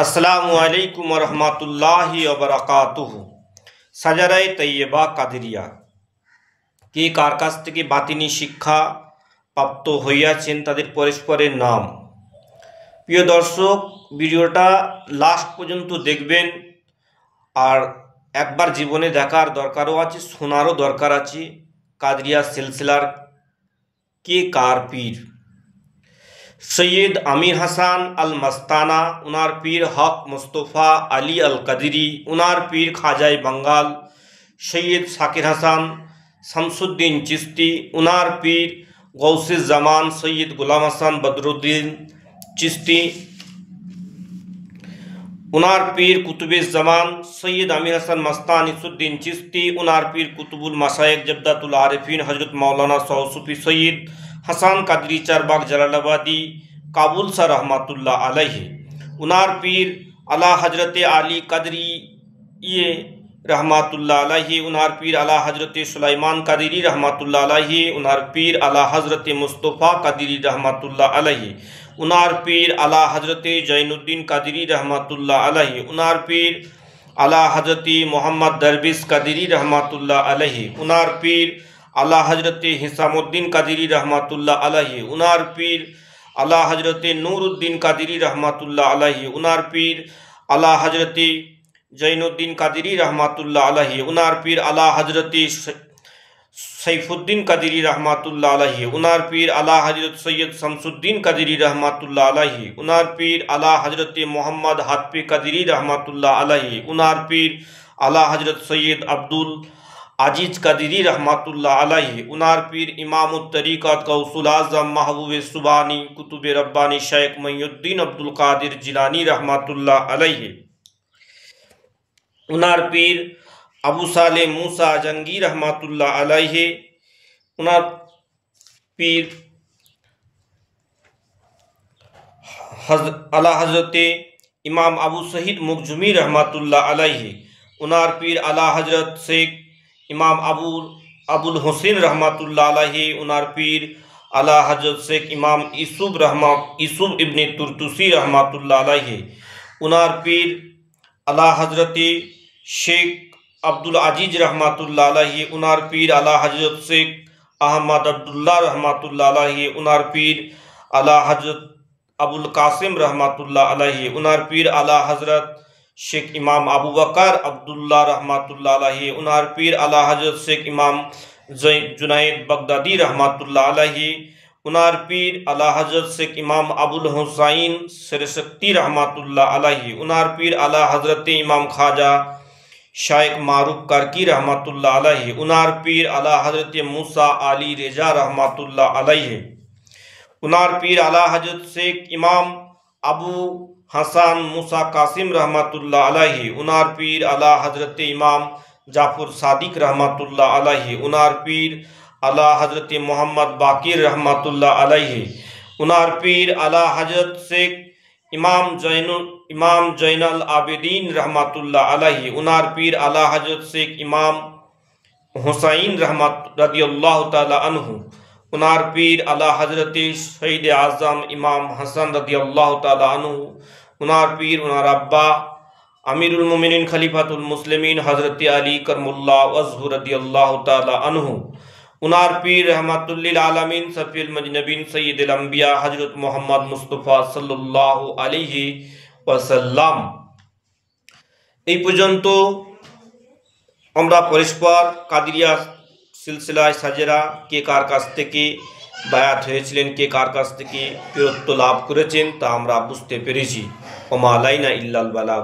अस्सलामुअलैकुम वरहमतुल्लाहि वबरकातुहु। সাজারায়ে তৈয়বা কাদেরিয়া কে কার কাছ থেকে বাতিনি শিক্ষা প্রাপ্ত হইয়াছেন তাদের পরস্পরের নাম। প্রিয় দর্শক, ভিডিওটা লাস্ট পর্যন্ত দেখবেন, আর একবার জীবনে দেখার দরকারও আছে, শোনারও দরকার আছে। কাদেরিয়া সিলসিলার কে কার পীর? सैयद अमीर हसन अल मस्ताना, उनार पीर हक मुस्तफ़ा अली अल कदरी, उनार पीर खाजाए बंगाल सैयद शाकिर हसन शमसुद्दीन चिश्ती, उनार पीर गौसे ज़मान सैयद गुलाम हसन बदरुद्दीन चिश्ती, उनार पीर कुतुबे ज़मान सैयद अमीर हसन मस्तानीसुद्दीन चिश्ती, उनार पीर कुतुबुल मशाइख जब्दतुल आरिफीन हजरत मौलाना सऊसूफी सैयद हसन कदरी चरबाग जलालाबादी काबुल सा रहमतुल्लाह अलैहि, उनार पीर अला हजरत आली कदरी ये रहमतुल्लाह अलैहि, उनार पीर अला हजरत सुलाइमान कदरी रहमतुल्लाह अलैहि, उनार पीर अला हजरत मुस्तफ़ा कदरी रहमतुल्लाह अलैहि, उनार पीर अला हजरत जैनुद्दीन कदरी रहमतुल्लाह अलैहि, उनार पीर अला हजरत मोहम्मद दरबिश कदरी रहमतुल्लाह अलैहि, उनार पीर अला हजरत हिसामुद्दीन कदरी रहमतुल्लाह अलैहि, उनार पीर अला हजरत नूरुद्दीन कदरी रहमतुल्लाह अलैहि, उनार पीर अला हजरत जैनुद्दीन कदरी रहमतुल्लाह अलैहि, उनार पीर अला हजरत सैफुद्दीन कदरी रहमतुल्लाह अलैहि, उनार पीर अला हजरत सैयद शमसुद्दीन कदरी रहमतुल्लाह अलैहि, उनार पीर अला हजरत मोहम्मद हातफी कदरी रहमतुल्लाह अलैहि, उनार पीर अला हजरत सैयद अब्दुल अजीज कदरी रहमतुल्लाह अलैहि, उनार पीर इमाम तरीक़त गौसुल आज़म महबूब सुबानी कुतुब रब्बानी शेख मुईनुद्दीन अब्दुल कादिर जिलानी रहमतुल्लाह अलैहि, उनार पीर अबू साले मूसा जंगी रहमतुल्लाह अलैहि, उनार पीर अला हजरत इमाम अबू सईद मुखजुमी रहमतुल्लाह अलैहि, उनार पीर अला हजरत शेख इमाम अबुल हुसैन रहमतुल्लाह अलैहि, उनार पीर अला हजरत शेख इमाम यूसुफ इब्ने तुर्तुसी रहमतुल्लाह अलैहि, उनार पीर अला हजरत शेख अब्दुल अजीज रहमतुल्लाह अलैहि, उनार पीर अला हजरत शेख अहमद अब्दुल्ला रहमतुल्लाह अलैहि, उनार पीर अला हजरत अबुल कासिम रहमतुल्लाह अलैहि, उनार पीर अला हजरत शेख इमाम अबू बकर अब्दुल्ला रहमतुल्लाह अलैहि, उनार पीर अला हजरत शेख इमाम जुनैद बगदादी रहमतुल्लाह अलैहि, उनार पीर अला हजरत शेख इमाम अबुल हुसैन सरशक्ति रहमतुल्लाह अलैहि, उनार पीर अला हजरत इमाम ख्वाजा शाइख मारूफ करकी रहमतुल्लाह अलैहि, उनार पीर अला हजरत मूसा अली रेजा रहमतुल्लाह अलैहि, उनार पीर अला हजरत शेख इमाम अबू हसन मूसा कासिम रहमतुल्लाह अलैहि, उनार पीर अला हजरत इमाम जाफर सादिक रहमतुल्लाह अलैहि, उनार पीर अला हजरत मोहम्मद बाकिर रहमतुल्लाह अलैहि, उनार पीर अला हजरत शेख इमाम जैनुल आबिदीन रहमतुल्लाह अलैहि, उनार पीर अला हजरत शेख इमाम हुसैन रहमत रदियल्लाहु ताला अन्हु, उनार पीर अला हजरत शहीद आज़म इमाम हसन रदियल्लाहु ताला अन्हु, उनार पीर उनार अब्बा अमीरुल मोमिनीन खलीफातुल मुस्लिमीन हजरत अली करमुल्लाह वज़हु रदियल्लाहु ताला अन्हु, उनार पीर रहमतुल लिल आलमीन सफ़ील मजनबीन सय्यिदुल अंबिया हजरत मोहम्मद मुस्तफ़ा सल्लल्लाहु अलैहि वसल्लम। এই পর্যন্ত আমরা পরস্পর কাদেরিয়া সিলসিলায় সাজেরা কে কার কাছ থেকে বায়াত হয়েছিলেন, কে কার কাছ থেকে পীরত্ব লাভ করেছেন তা আমরা বুঝতে পেরেছি। ওমা আলাইনা ইল্লাল বালাগ।